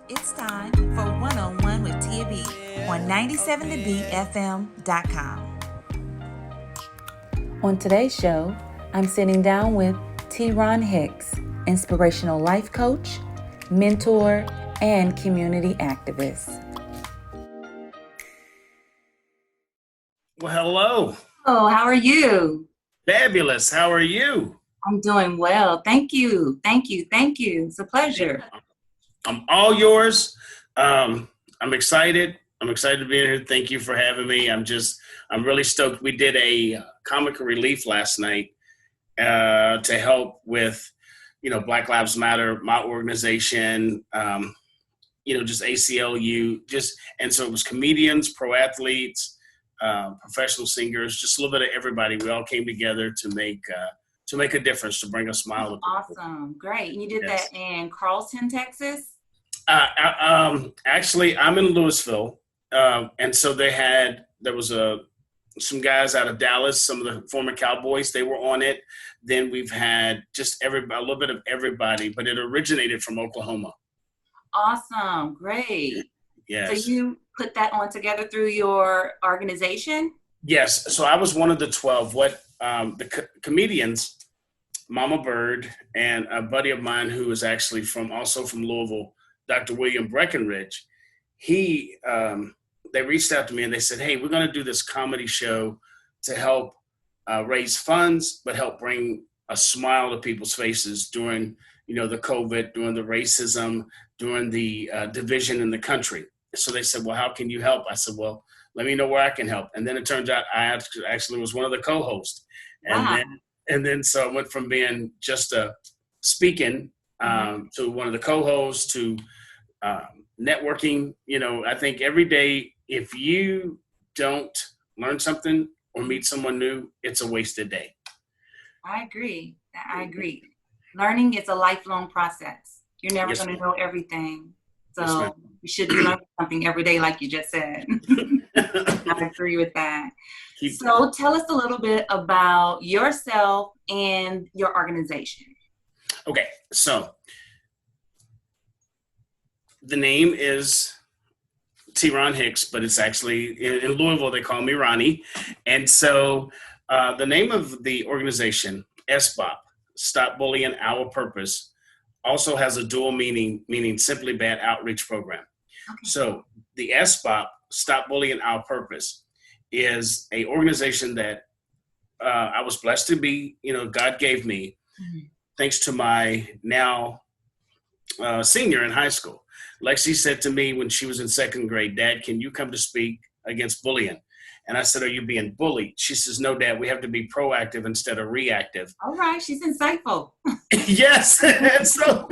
It's time for One-on-One with Tia B on 97thebfm.com. On today's show, I'm sitting down with T-Ronn Hicks, inspirational life coach, mentor, and community activist. Well, hello. Oh, how are you? Fabulous. How are you? I'm doing well. Thank you. It's a pleasure. I'm all yours. I'm excited. I'm excited to be here. Thank you for having me. I'm really stoked. We did a comic relief last night to help with, Black Lives Matter, my organization, just ACLU, and so it was comedians, pro athletes, professional singers, just a little bit of everybody. We all came together to make a difference, to bring a smile to people. Awesome. Great. And you did that in Carlton, Texas? Actually, I'm in Louisville, and so there was some guys out of Dallas, some of the former Cowboys, they were on it. Then we've had just a little bit of everybody, but it originated from Oklahoma. Awesome. Great. Yes. So you put that on together through your organization? Yes. So I was one of the 12. The comedians, Mama Bird, and a buddy of mine who is actually also from Louisville, Dr. William Breckenridge, they reached out to me and they said, hey, we're going to do this comedy show to help raise funds, but help bring a smile to people's faces during, the COVID, during the racism, during the division in the country. So they said, well, how can you help? I said, well, let me know where I can help. And then it turns out I actually was one of the co-hosts. Wow. And then so I went from being just speaking to one of the co-hosts to networking. I think every day, if you don't learn something or meet someone new, it's a wasted day. I agree. Learning is a lifelong process. You're never going to know everything. So you should be learning something every day, like you just said. I agree with that. So tell us a little bit about yourself and your organization. Okay, so the name is T-Ronn Hicks, but it's actually in Louisville, they call me Ronnie. And so the name of the organization, SBOP, Stop Bullying Our Purpose, also has a dual meaning SimplyBadd outreach program. Okay. So the SBOP, Stop Bullying Our Purpose, is a organization that I was blessed to be, God gave me, thanks to my now senior in high school. Lexi said to me when she was in second grade, Dad, can you come to speak against bullying? And I said, are you being bullied? She says, no, Dad, we have to be proactive instead of reactive. All right. She's insightful. Yes. And so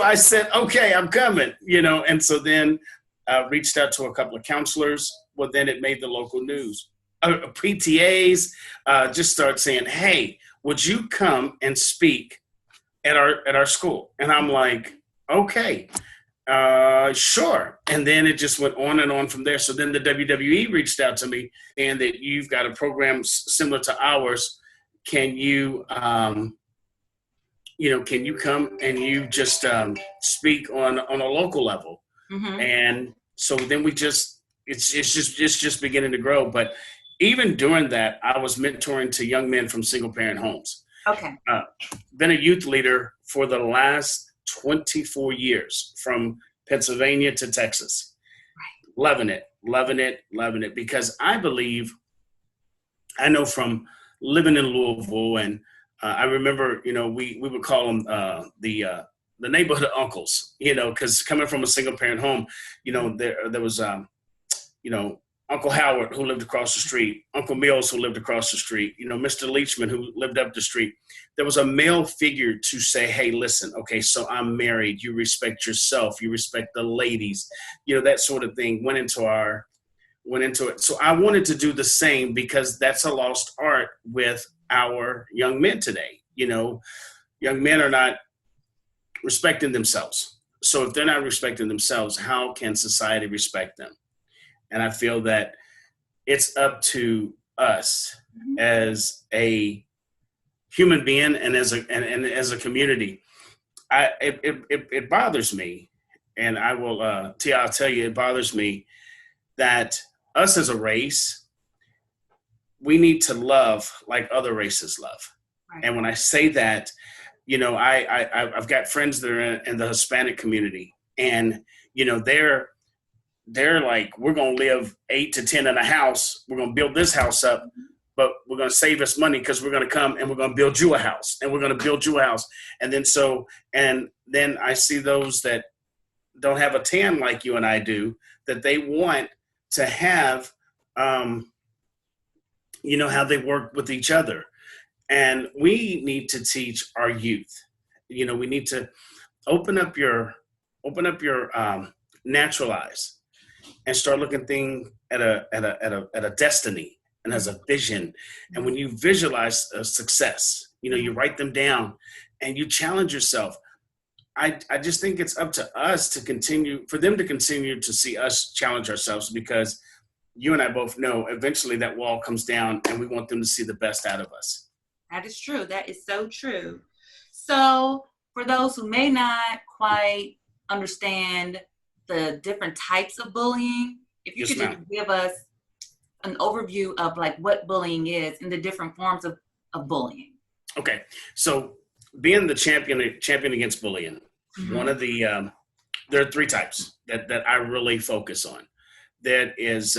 I said, okay, I'm coming, and so then I reached out to a couple of counselors. Well, then it made the local news. PTAs just start saying, hey, would you come and speak at our school? And I'm like, okay. Sure. And then it just went on and on from there. So then the WWE reached out to me and that you've got a program similar to ours. Can you, can you come and you just speak on a local level? Mm-hmm. And so then it's just beginning to grow. But even during that, I was mentoring to young men from single parent homes. Okay. Been a youth leader for the last 24 years from Pennsylvania to Texas. Right. Loving it because I know from living in Louisville and I remember, we would call them the neighborhood uncles, because coming from a single parent home, there was, Uncle Howard who lived across the street, Uncle Mills who lived across the street, Mr. Leachman who lived up the street. There was a male figure to say, hey, listen, okay, so I'm married. You respect yourself. You respect the ladies, that sort of thing went into it. So I wanted to do the same because that's a lost art with our young men today. Young men are not respecting themselves. So if they're not respecting themselves, how can society respect them? And I feel that it's up to us as a human being and as a community. It bothers me and I will, I'll tell you, it bothers me that us as a race, we need to love like other races love. Right. And when I say that, you know, I've got friends that are in the Hispanic community, and, you know, they're like, we're going to live 8 to 10 in a house. We're going to build this house up, but we're going to save us money because we're going to come and we're going to build you a house, and we're going to build you a house. And then I see those that don't have a tan like you and I do, that they want to have, you know, how they work with each other. And we need to teach our youth, you know, we need to open up your natural eyes and start looking at a destiny and as a vision. And when you visualize a success, you know, you write them down and you challenge yourself. I just think it's up to us to continue, for them to continue to see us challenge ourselves, because you and I both know eventually that wall comes down and we want them to see the best out of us. That is true. That is so true. So for those who may not quite understand the different types of bullying, if you could just give us an overview of like what bullying is and the different forms of bullying. Okay. So being the champion against bullying, one of the, there are 3 types that I really focus on. That is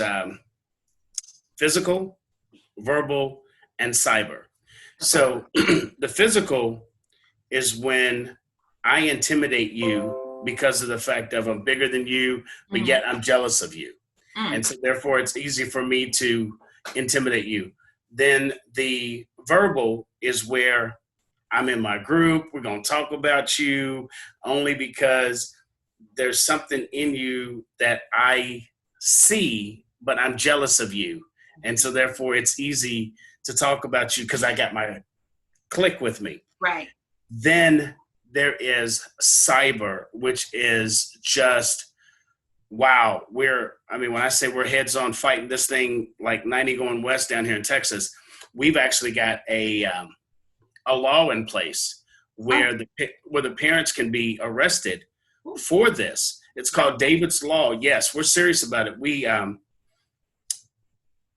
physical, verbal, and cyber. So the physical is when I intimidate you because of the fact of I'm bigger than you, but yet I'm jealous of you. And so therefore it's easy for me to intimidate you. Then the verbal is where I'm in my group. We're going to talk about you only because there's something in you that I see, but I'm jealous of you. And so therefore it's easy to talk about you because I got my clique with me. Right. Then there is cyber, which is just, wow. When I say we're heads on fighting this thing like 90 going west down here in Texas, we've actually got a law in place where the parents can be arrested for this. It's called David's Law. Yes, we're serious about it. We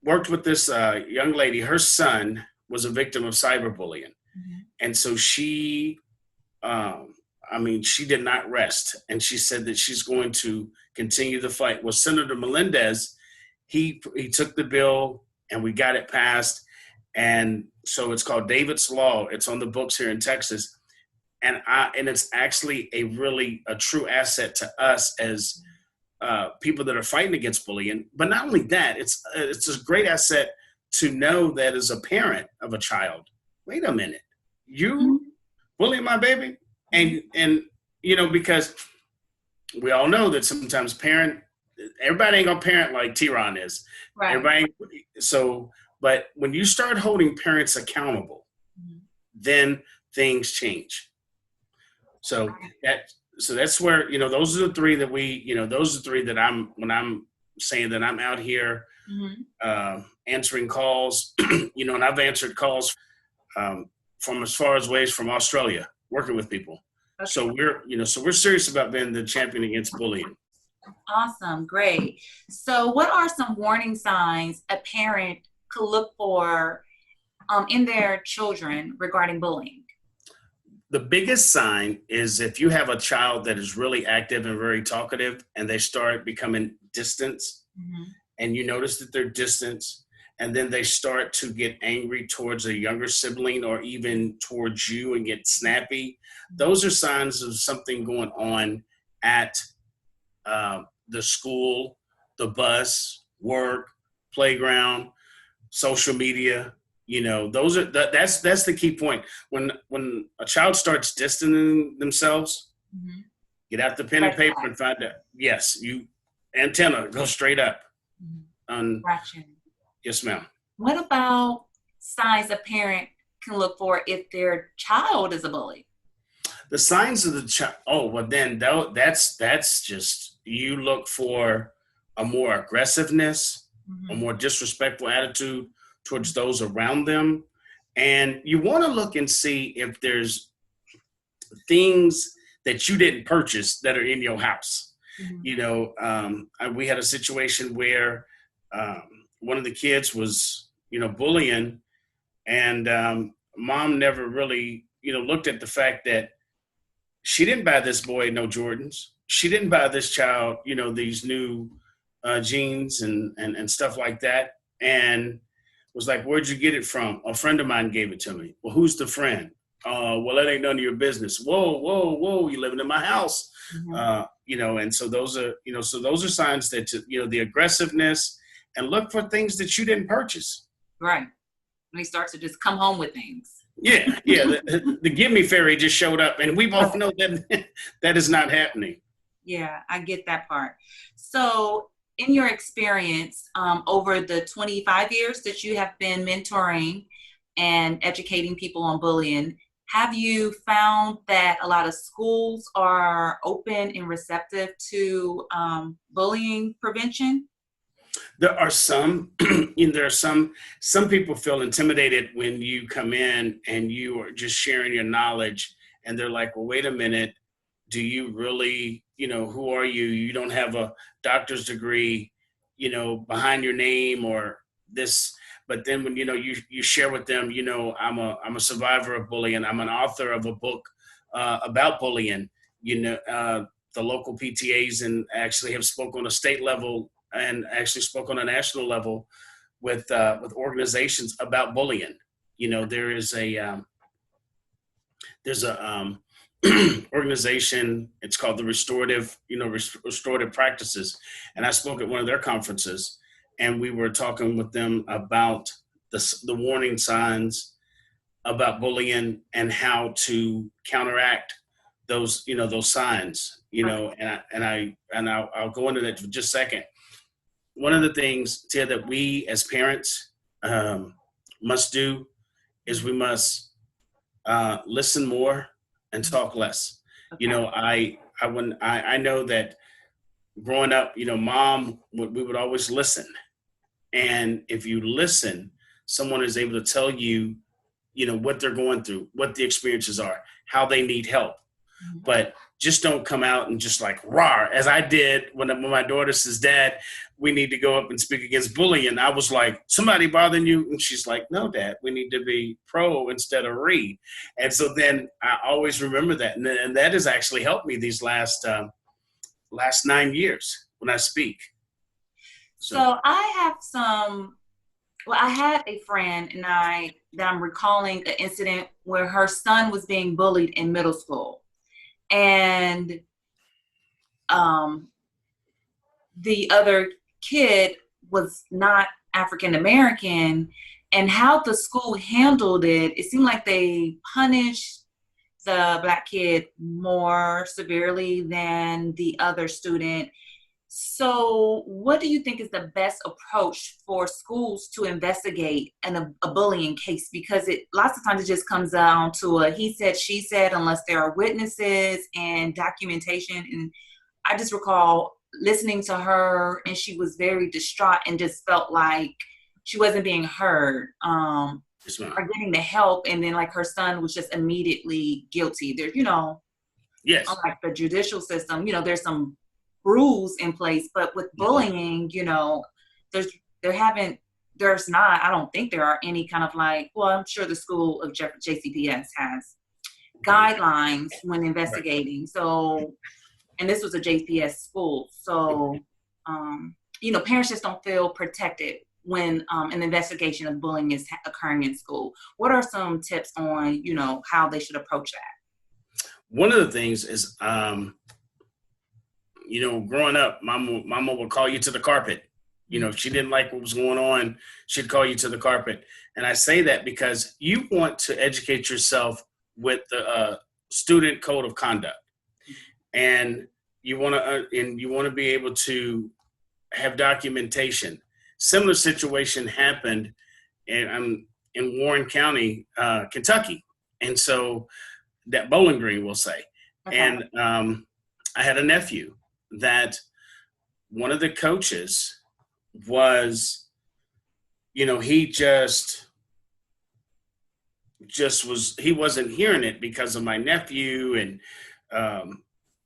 worked with this young lady. Her son was a victim of cyberbullying. And so she did not rest. And she said that she's going to continue the fight. Well, Senator Melendez, he took the bill and we got it passed. And so it's called David's Law. It's on the books here in Texas. And it's actually a true asset to us as people that are fighting against bullying. But not only that, it's a great asset to know that as a parent of a child, wait a minute, you bullying my baby? And you know, because we all know that sometimes everybody ain't gonna parent like T-Ronn is. Right. But when you start holding parents accountable, then things change. So that's where, you know, those are the 3 that when I'm saying that I'm out here answering calls, you know, and I've answered calls from as far as ways from Australia, working with people. Okay. So we're serious about being the champion against bullying. Awesome. Great. So what are some warning signs a parent could look for in their children regarding bullying? The biggest sign is if you have a child that is really active and very talkative and they start becoming distant and you notice that they're distant and then they start to get angry towards a younger sibling or even towards you and get snappy, those are signs of something going on at the school, the bus, work, playground, social media. You know, that's the key point. When a child starts distancing themselves, get out the pen and paper and find out. Yes, antenna, go straight up. Yes, ma'am. What about signs a parent can look for if their child is a bully? The signs of the child. Oh, well, then that's just, you look for a more aggressiveness, a more disrespectful attitude towards those around them. And you want to look and see if there's things that you didn't purchase that are in your house. Mhm. We had a situation where one of the kids was, bullying, and mom never really, looked at the fact that she didn't buy this boy no Jordans. She didn't buy this child, these new jeans and stuff like that. And was like, where'd you get it from? A friend of mine gave it to me. Well, who's the friend? Well, that ain't none of your business. Whoa, whoa, whoa! You living in my house, Mhm. and so those are, those are signs that the aggressiveness, and look for things that you didn't purchase. Right. When he starts to just come home with things. Yeah, yeah. The gimme fairy just showed up, and we both know that that is not happening. Yeah, I get that part. So, in your experience, over the 25 years that you have been mentoring and educating people on bullying, have you found that a lot of schools are open and receptive to bullying prevention? There are some, there are some people feel intimidated when you come in and you are just sharing your knowledge, and they're like, well, wait a minute, do you really, who are you? You don't have a doctor's degree, behind your name or this. But then when, you share with them, I'm a survivor of bullying. I'm an author of a book about bullying, the local PTAs, and actually have spoken on a state level and actually spoke on a national level with organizations about bullying. There's a organization. It's called the Restorative Practices, and I spoke at one of their conferences, and we were talking with them about the warning signs about bullying and how to counteract those signs. I'll go into that for just a second. One of the things, Tia, that we as parents must do is we must listen more and talk less. Okay. I know that growing up, mom, we would always listen. And if you listen, someone is able to tell you, what they're going through, what the experiences are, how they need help. Mhm. But just don't come out and just like roar, as I did when my daughter says, Dad, we need to go up and speak against bullying. I was like, somebody bothering you? And she's like, no, Dad, we need to be pro instead of read. And so then I always remember that. And that has actually helped me these last 9 years when I speak. So I had a friend that I'm recalling an incident where her son was being bullied in middle school. And the other kid was not African American, and how the school handled it, it seemed like they punished the Black kid more severely than the other student. So what do you think is the best approach for schools to investigate a bullying case? Because lots of times it just comes down to a he said, she said, unless there are witnesses and documentation. And I just recall listening to her, and she was very distraught and just felt like she wasn't being heard or getting the help. And then like her son was just immediately guilty. There's, yes, unlike the judicial system, there's some rules in place, but with bullying, I don't think there are any kind of I'm sure the school of JCPS has guidelines when investigating. So, and this was a JPS school. So, parents just don't feel protected when an investigation of bullying is occurring in school. What are some tips on, how they should approach that? One of the things is, growing up, mama would call you to the carpet. If she didn't like what was going on, she'd call you to the carpet. And I say that because you want to educate yourself with the student code of conduct, and you want to be able to have documentation. Similar situation happened in Warren County, Kentucky, and so that Bowling Green, we'll say. Okay. And I had a nephew that one of the coaches was, he just was, he wasn't hearing it because of my nephew, and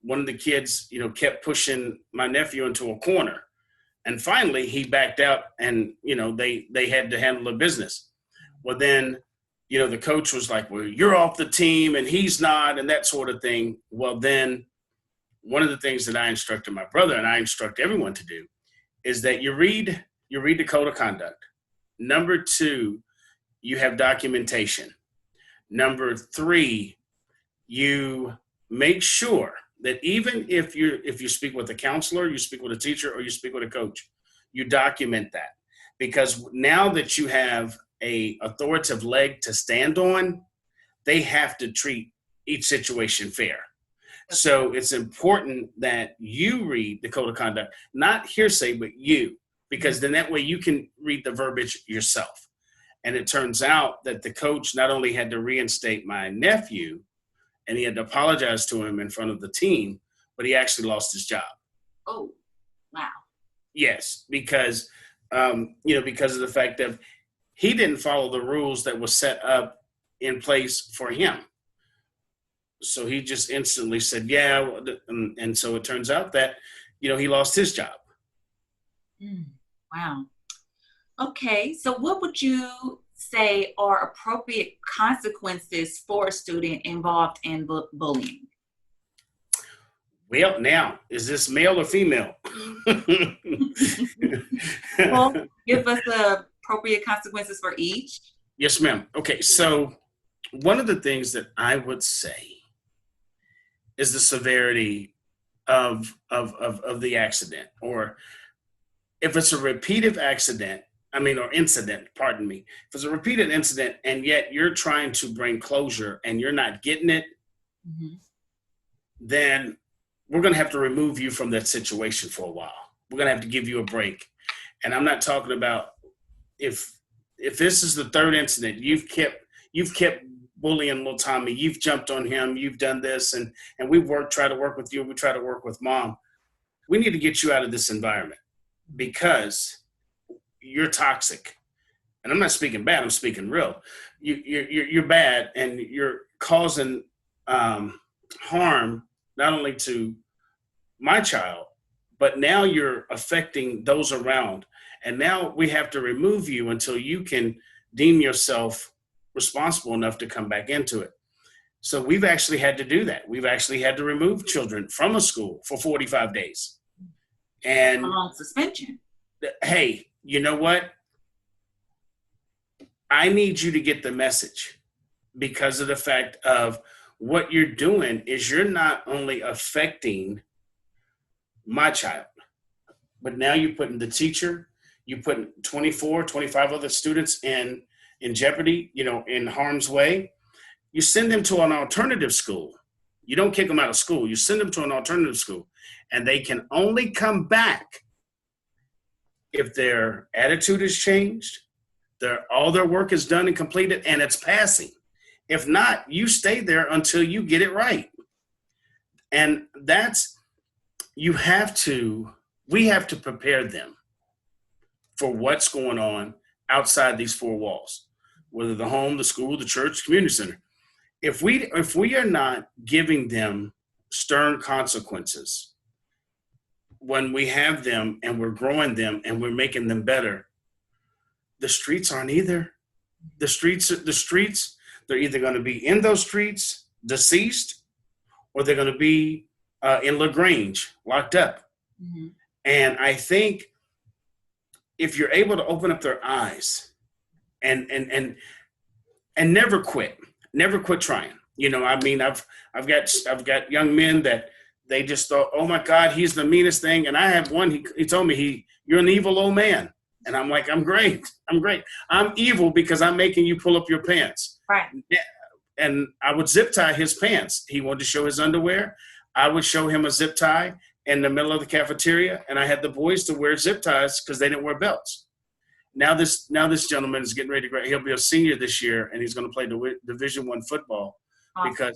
one of the kids, kept pushing my nephew into a corner. And finally he backed out and, they had to handle the business. Well, then, the coach was like, well, you're off the team and he's not, and that sort of thing. Well, then one of the things that I instructed my brother and I instruct everyone to do is that you read the code of conduct. Number 2, you have documentation. Number 3, you make sure that even if you speak with a counselor, you speak with a teacher, or you speak with a coach, you document that. Because now that you have a authoritative leg to stand on, they have to treat each situation fair. So it's important that you read the code of conduct, not hearsay, but you, because then that way you can read the verbiage yourself. And it turns out that the coach not only had to reinstate my nephew, and he had to apologize to him in front of the team, but he actually lost his job. Oh, wow. Yes, because because of the fact that he didn't follow the rules that were set up in place for him. So he just instantly said, yeah. And so it turns out that, he lost his job. Wow. Okay. So what would you say are appropriate consequences for a student involved in bullying? Well, now, is this male or female? Well, give us the appropriate consequences for each. Yes, ma'am. Okay, so one of the things that I would say is the severity of the accident, or if it's a repeated accident, or incident, pardon me. If it's a repeated incident and yet you're trying to bring closure and you're not getting it, then we're going to have to remove you from that situation for a while. We're going to have to give you a break. And I'm not talking about if this is the third incident, you've kept bullying little Tommy, you've jumped on him, you've done this, and we've tried to work with you, we try to work with mom. We need to get you out of this environment because you're toxic. And I'm not speaking bad, I'm speaking real. You're bad, and you're causing harm not only to my child, but now you're affecting those around. And now we have to remove you until you can deem yourself responsible enough to come back into it. So we've actually had to do that. We've actually had to remove children from a school for 45 days. And long suspension. Hey, you know what? I need you to get the message, because of the fact of what you're doing is you're not only affecting my child, but now you're putting the teacher, you put 24, 25 other students in jeopardy, in harm's way. You send them to an alternative school. You don't kick them out of school. You send them to an alternative school, and they can only come back if their attitude has changed, all their work is done and completed, and it's passing. If not, you stay there until you get it right. And we have to prepare them for what's going on outside these four walls, whether the home, the school, the church, community center. If we are not giving them stern consequences when we have them and we're growing them and we're making them better, the streets aren't either. The streets, they're either going to be in those streets, deceased, or they're going to be in LaGrange, locked up. Mm-hmm. And I think if you're able to open up their eyes and never quit trying. I've got young men that they just thought, oh my God, he's the meanest thing. And I have one, he told me, you're an evil old man. And I'm like, I'm great. I'm evil because I'm making you pull up your pants. Right. And I would zip tie his pants. He wanted to show his underwear. I would show him a zip tie in the middle of the cafeteria. And I had the boys to wear zip ties because they didn't wear belts. Now this gentleman is getting ready to graduate. He'll be a senior this year, and he's going to play Division I football. Awesome.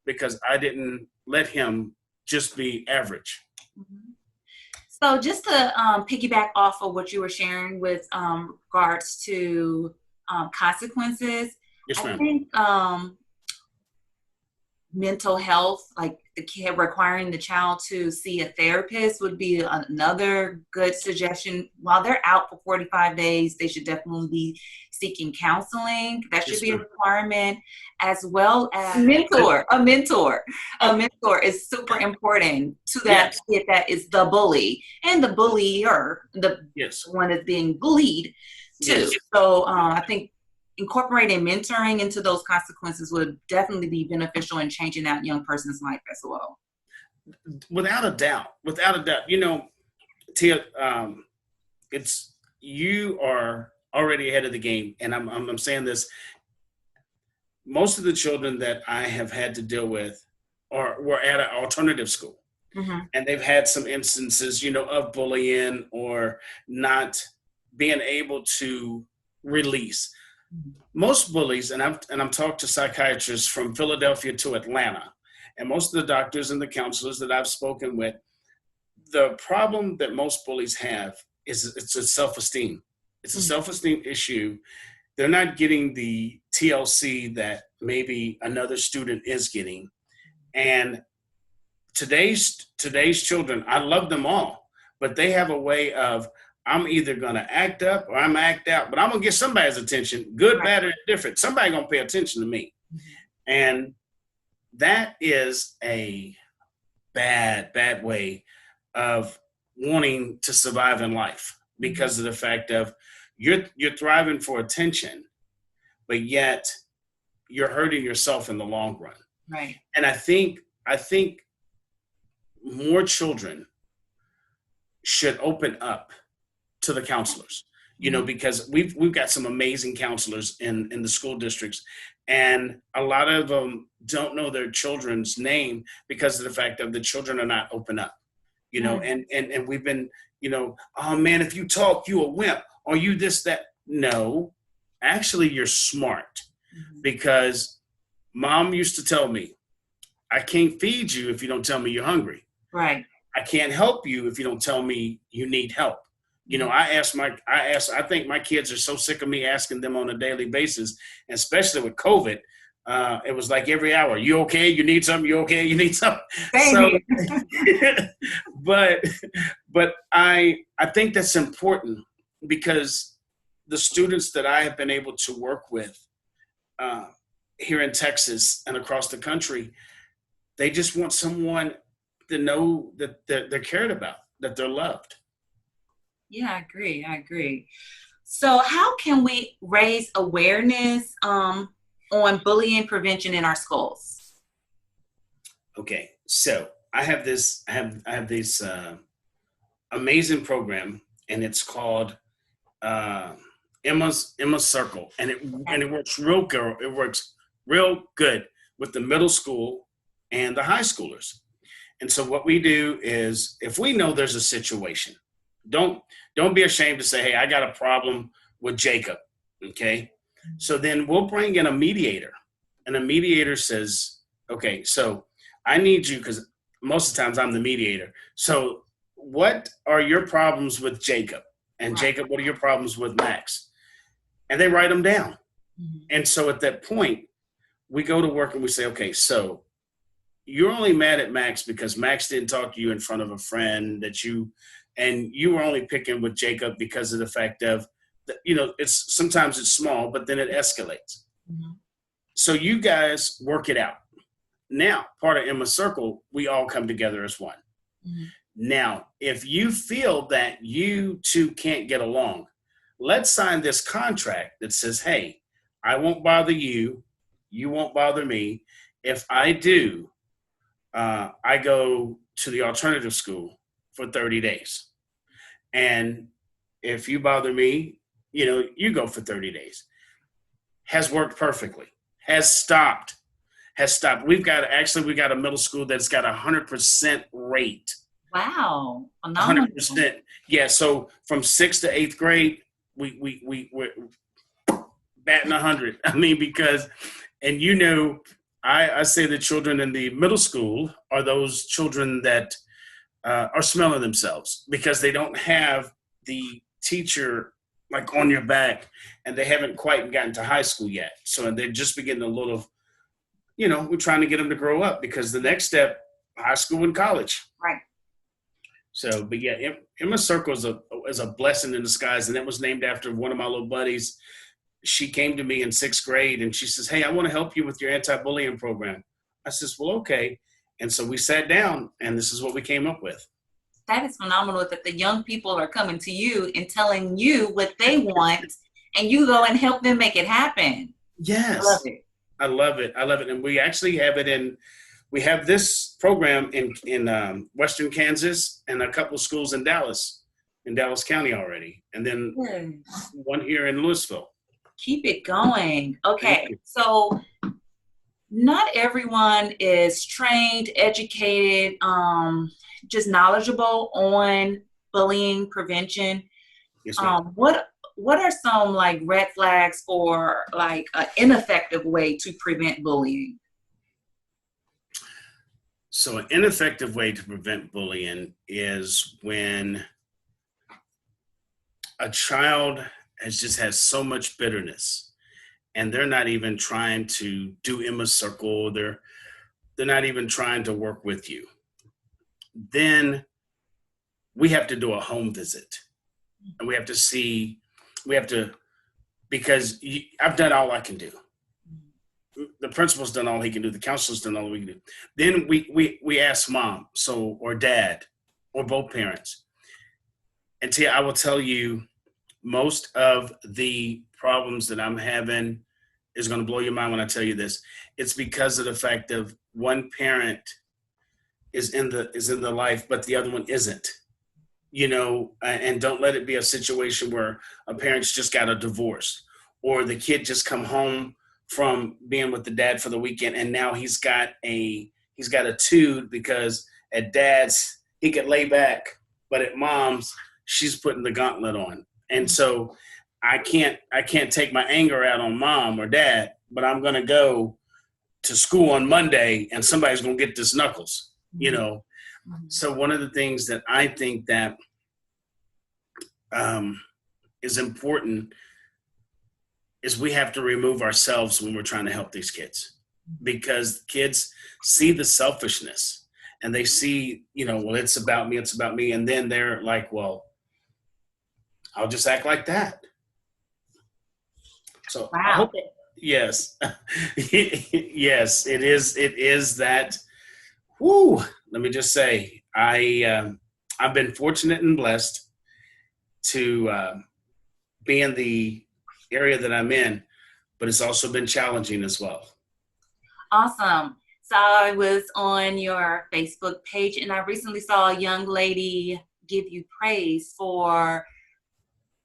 because I didn't let him just be average. Mm-hmm. So just to piggyback off of what you were sharing with regards to consequences, yes, ma'am. I think mental health, like the kid requiring the child to see a therapist would be another good suggestion. While they're out for 45 days, they should definitely be seeking counseling. That should be a requirement, as well as a mentor. A mentor is super important to that kid that is the bully and the bullier, the one that's being bullied too. So I think incorporating mentoring into those consequences would definitely be beneficial in changing that young person's life as well. Without a doubt. You know, Tia, you are already ahead of the game, and I'm saying this. Most of the children that I have had to deal with were at an alternative school, and they've had some instances, you know, of bullying or not being able to release. Most bullies, and I'm talked to psychiatrists from Philadelphia to Atlanta, and most of the doctors and the counselors that I've spoken with, the problem that most bullies have is it's a self-esteem. It's a self-esteem issue. They're not getting the TLC that maybe another student is getting. And today's children, I love them all, but they have a way of, I'm either going to act up or I'm act out, but I'm going to get somebody's attention, good, bad, or different. Somebody going to pay attention to me. And that is a bad way of wanting to survive in life, because of the fact of you're thriving for attention, but yet you're hurting yourself in the long run. Right. And I think more children should open up to the counselors, you know, because we've got some amazing counselors in the school districts, and a lot of them don't know their children's name because of the fact that the children are not open up, you know, and we've been, you know, oh man, if you talk, you a wimp, or you this, that. No, actually you're smart, because mom used to tell me, I can't feed you if you don't tell me you're hungry. Right. I can't help you if you don't tell me you need help. You know, I think my kids are so sick of me asking them on a daily basis, and especially with COVID. It was like every hour, you okay? You need something? You okay? You need something? So, but I think that's important, because the students that I have been able to work with here in Texas and across the country, they just want someone to know that they're cared about, that they're loved. Yeah, I agree. So how can we raise awareness on bullying prevention in our schools? Okay, so I have this amazing program, and it's called Emma's Circle, and it works real good. It works real good with the middle school and the high schoolers. And so what we do is, if we know there's a situation, don't be ashamed to say, hey, I got a problem with Jacob. Okay. So then we'll bring in a mediator, and a mediator says, okay, so I need you, because most of the times I'm the mediator. So what are your problems with Jacob? And Jacob, what are your problems with Max? And they write them down. And so at that point, we go to work and we say, okay, so you're only mad at Max because Max didn't talk to you in front of a friend and you were only picking with Jacob because of the fact of, you know, sometimes it's small, but then it escalates. So you guys work it out. Now, part of Emma's Circle, we all come together as one. Now, if you feel that you two can't get along, let's sign this contract that says, hey, I won't bother you. You won't bother me. If I do, I go to the alternative school for 30 days. And if you bother me, you know, you go for 30 days. Has worked perfectly. Has stopped. We got a middle school that's got 100% rate. Wow. 100%. Yeah. So from 6th to 8th grade, we're batting 100. I mean, because, and you know, I say the children in the middle school are those children that are smelling themselves because they don't have the teacher like on your back, and they haven't quite gotten to high school yet. So they're just beginning a little, we're trying to get them to grow up, because the next step, high school and college. Right. So, but yeah, Emma Circle is a blessing in disguise, and it was named after one of my little buddies. She came to me in 6th grade, and she says, "Hey, I want to help you with your anti-bullying program." I says, "Well, okay." And so we sat down, and this is what we came up with. That is phenomenal that the young people are coming to you and telling you what they want, and you go and help them make it happen. Yes. I love it. I love it. I love it. And we actually have it we have this program in Western Kansas and a couple of schools in Dallas County already. And then one here in Louisville. Keep it going. Okay. So not everyone is trained, educated, just knowledgeable on bullying prevention. Yes, ma'am. What are some like red flags or like an ineffective way to prevent bullying? So an ineffective way to prevent bullying is when a child has so much bitterness, and they're not even trying to do Emma's Circle. They're not even trying to work with you. Then we have to do a home visit, and we have to, because I've done all I can do. The principal's done all he can do. The counselor's done all we can do. Then we ask mom, or dad, or both parents. And Tia, I will tell you, most of the problems that I'm having is going to blow your mind when I tell you this. It's because of the fact of one parent is in the life, but the other one isn't. And don't let it be a situation where a parent's just got a divorce, or the kid just come home from being with the dad for the weekend, and now he's got a tude, because at dad's he could lay back, but at mom's she's putting the gauntlet on. And so I can't take my anger out on mom or dad, but I'm gonna go to school on Monday and somebody's gonna get this knuckles, So one of the things that I think that is important is we have to remove ourselves when we're trying to help these kids, because kids see the selfishness and they see, well, it's about me. And then they're like, well, I'll just act like that. So wow. I hope, yes, yes, it is that. Whoo, let me just say, I've been fortunate and blessed to be in the area that I'm in, but it's also been challenging as well. Awesome. So I was on your Facebook page, and I recently saw a young lady give you praise for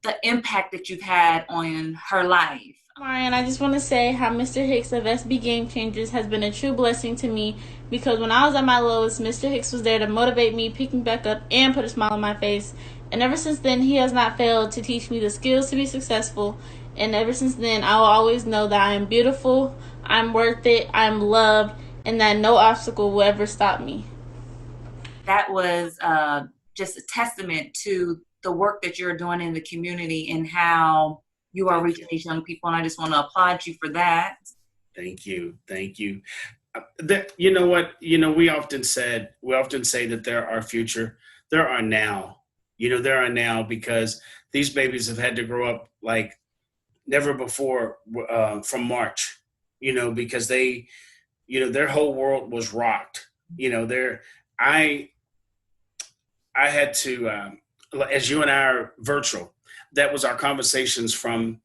the impact that you've had on her life. Marian, I just want to say how Mr. Hicks of SB Game Changers has been a true blessing to me, because when I was at my lowest, Mr. Hicks was there to motivate me, pick me back up, and put a smile on my face. And ever since then, he has not failed to teach me the skills to be successful. And ever since then, I will always know that I am beautiful, I'm worth it, I'm loved, and that no obstacle will ever stop me. That was just a testament to the work that you're doing in the community and how you are reaching these young people. And I just want to applaud you for that. Thank you. Thank you. You know what? We often say that they're our future. There are now. There are now, because these babies have had to grow up like never before from March, because they, their whole world was rocked. I had to, as you and I are virtual, that was our conversations from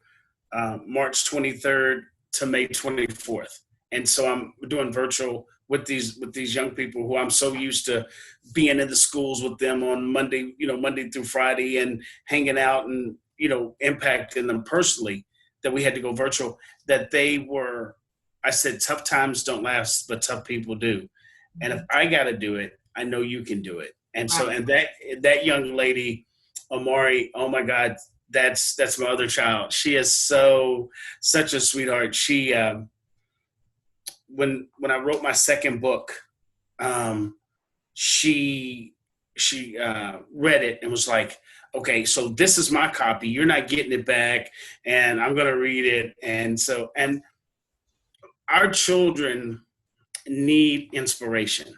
March 23rd to May 24th. And so I'm doing virtual with these young people who I'm so used to being in the schools with them on Monday, Monday through Friday, and hanging out and, impacting them personally, that we had to go virtual, that I said, tough times don't last, but tough people do. And if I got to do it, I know you can do it. And so, and that young lady, Amari, oh my God, that's my other child. She is such a sweetheart. She, when I wrote my second book, she read it and was like, okay, so this is my copy. You're not getting it back, and I'm going to read it. And so, and our children need inspiration.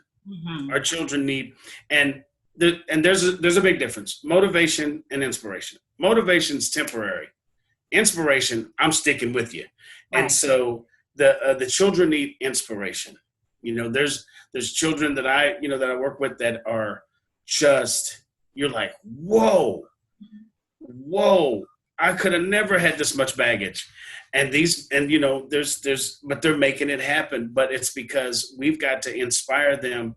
Our children need, and there's a big difference. Motivation and inspiration. Motivation's temporary. Inspiration, I'm sticking with you. Right. And so the children need inspiration. There's children that I work with that are just, you're like, whoa, I could have never had this much baggage. And but they're making it happen. But it's because we've got to inspire them,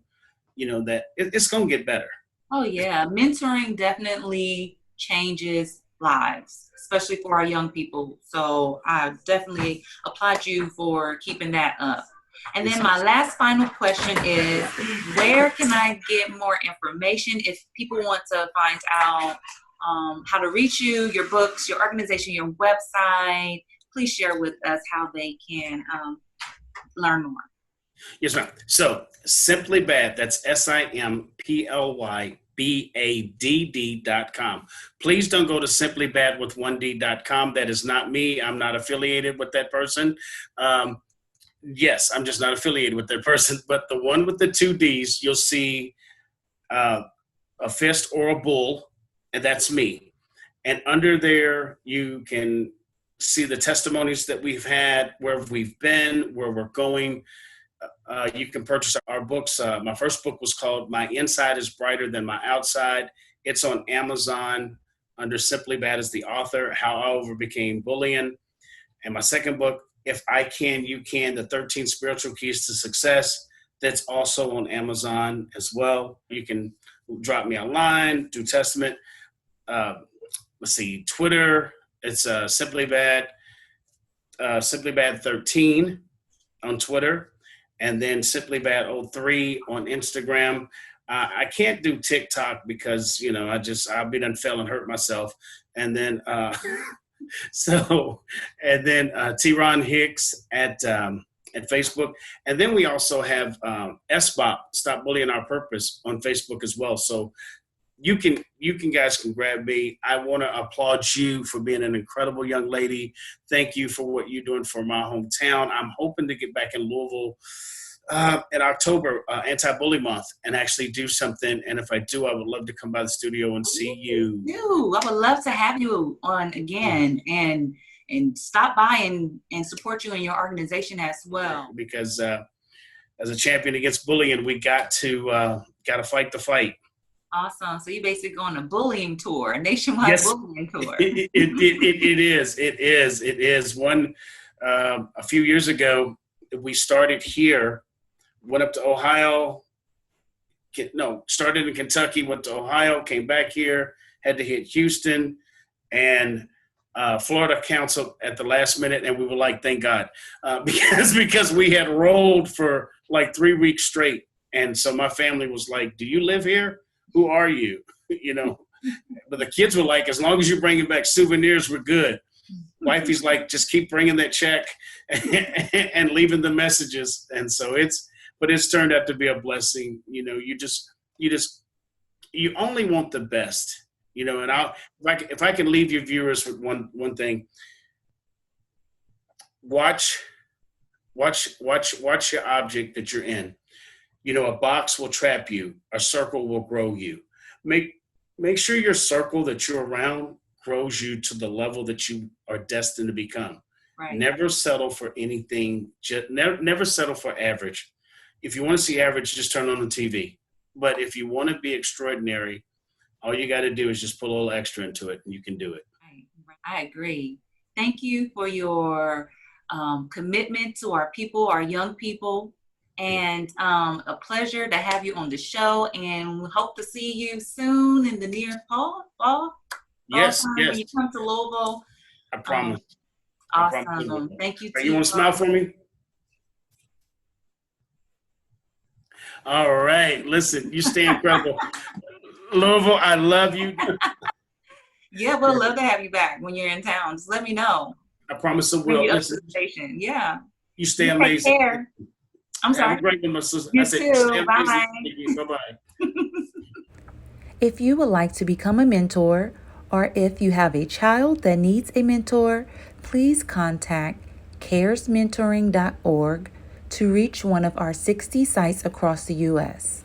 that it's going to get better. Oh yeah. Mentoring definitely changes lives, especially for our young people. So I definitely applaud you for keeping that up. And then my last final question is, where can I get more information if people want to find out how to reach you, your books, your organization, your website? Please share with us how they can learn more. Yes, ma'am. So SimplyBadd, that's SimplyBadd.com. Please don't go to SimplyBadd with 1D.com. That is not me. I'm not affiliated with that person. Yes, I'm just not affiliated with that person. But the one with the 2 Ds, you'll see a fist or a bull, and that's me. And under there, you can see the testimonies that we've had, where we've been, where we're going. You can purchase our books. My first book was called My Inside is Brighter Than My Outside. It's on Amazon under SimplyBadd as the author, How I Overcame Bullying. And my second book, If I Can, You Can, The 13 Spiritual Keys to Success. That's also on Amazon as well. You can drop me a line, do Testament. Twitter. It's SimplyBadd, SimplyBadd13 on Twitter, and then SimplyBadd03 on Instagram. I can't do TikTok because I've been done fell and hurt myself, and then T-Ronn Hicks at Facebook, and then we also have SBOP, Stop Bullying Our Purpose, on Facebook as well. So you guys can grab me. I want to applaud you for being an incredible young lady. Thank you for what you're doing for my hometown. I'm hoping to get back in Louisville in October, anti-bully month, and actually do something. And if I do, I would love to come by the studio and see you. I would love to have you on again and stop by and support you in your organization as well. Because as a champion against bullying, we got to fight the fight. Awesome. So you're basically on a bullying tour, a nationwide bullying tour. It is. One, a few years ago, we started here, went up to Ohio, started in Kentucky, went to Ohio, came back here, had to hit Houston, and Florida canceled at the last minute, and we were like, thank God, because we had rolled for like 3 weeks straight. And so my family was like, do you live here? Who are you? But the kids were like, as long as you're bringing back souvenirs, we're good. Wifey's like, just keep bringing that check and leaving the messages. And so it's turned out to be a blessing. You only want the best, and if I can leave your viewers with one thing, watch your object that you're in. A box will trap you. A circle will grow you. Make sure your circle that you're around grows you to the level that you are destined to become. Right. Never settle for anything. Never settle for average. If you want to see average, just turn on the TV. But if you want to be extraordinary, all you got to do is just put a little extra into it, and you can do it. I agree. Thank you for your commitment to our people, our young people. And a pleasure to have you on the show, and we hope to see you soon in the near fall. Yes. When you come to Louisville. I promise. Awesome. Thank you. You want to smile for me? All right. Listen, you stay incredible. Louisville, I love you. Yeah, we'll love to have you back when you're in town. Just let me know. I promise I will. Listen, yeah. You stay amazing. Take care. I'm sorry. Have a great one, my sister. You too. Bye. Bye-bye. If you would like to become a mentor, or if you have a child that needs a mentor, please contact caresmentoring.org to reach one of our 60 sites across the U.S.